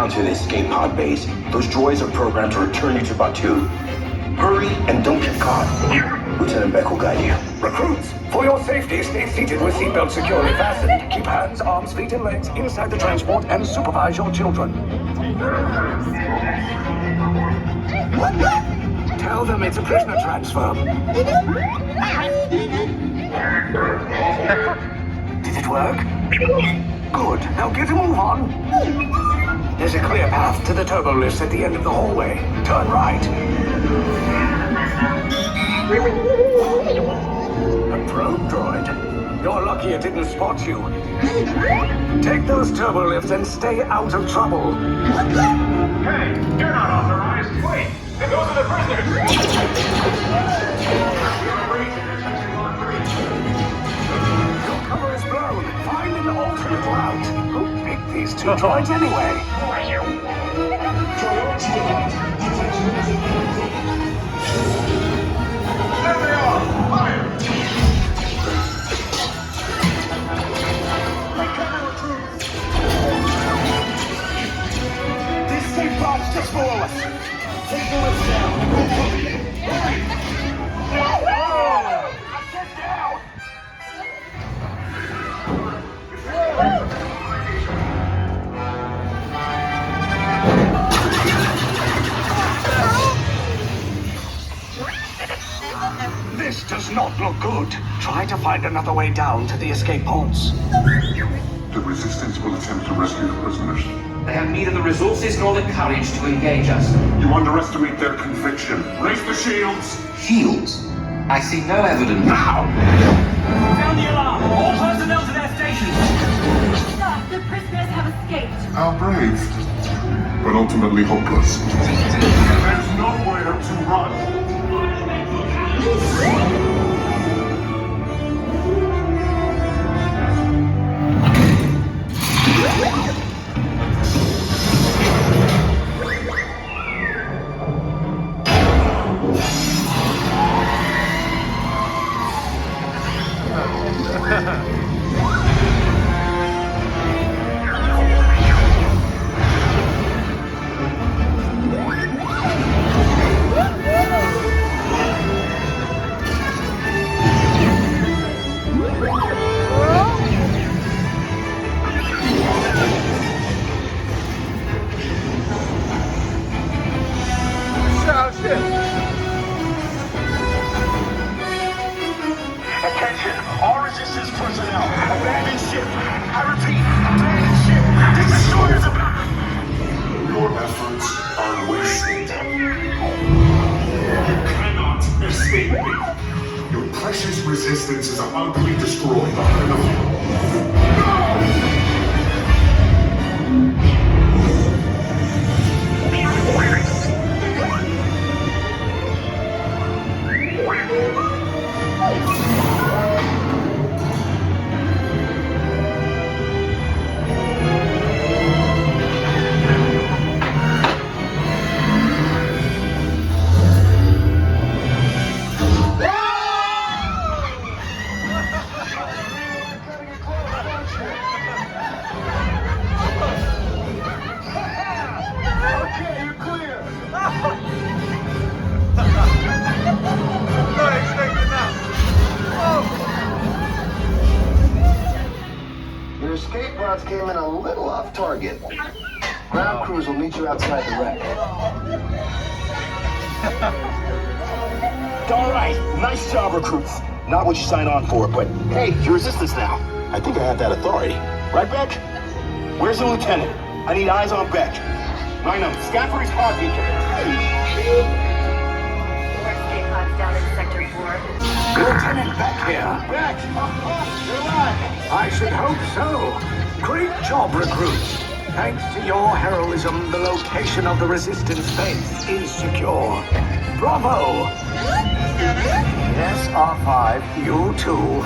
down to the escape pod base. Those droids are programmed to return you to Batu. Hurry and don't get caught. Lieutenant Beck will guide you. Recruits, for your safety, stay seated with seatbelts securely fastened. Keep hands, arms, feet, and legs inside the transport and supervise your children. Tell them it's a prisoner transfer. Did it work? Good. Now get a move on. There's a clear path to the turbo lifts at the end of the hallway. Turn right. A probe droid? You're lucky it didn't spot you. Take those turbo lifts and stay out of trouble. Hey, you're not authorized. Wait, those are the prisoners. Your cover is blown. Find an alternate route. Who picked these two droids anyway? There they are! Fire! These safe pods just below us. Take the lifts down. Get down! This does not look good. Try to find another way down to the escape pods. The Resistance will attempt to rescue the prisoners. They have neither the resources nor the courage to engage us. You underestimate their conviction. Raise the shields! Shields? I see no evidence. Now! Sound the alarm! All personnel to their stations! Sir, the prisoners have escaped. How brave. But ultimately hopeless. There's nowhere to run. Attention, all resistance personnel. Abandon ship. I repeat, abandon ship. The destroyers are... Your efforts are wasted. You cannot escape me. Your precious resistance is about to be destroyed. Your escape routes came in a little off target. Ground crews will meet you outside the wreck. All right, nice job, recruits. Not what you signed on for, but hey, you're resistance now. I think I have that authority. Right, Beck? Where's the lieutenant? I need eyes on Beck. Line up, scan for his pod beacon. Escape pods down in Sector 4. Lieutenant Beck here. Beck! You're alive. I should hope so. Great job, recruits. Thanks to your heroism, the location of the resistance base is secure. Bravo! Yes, R5, you too.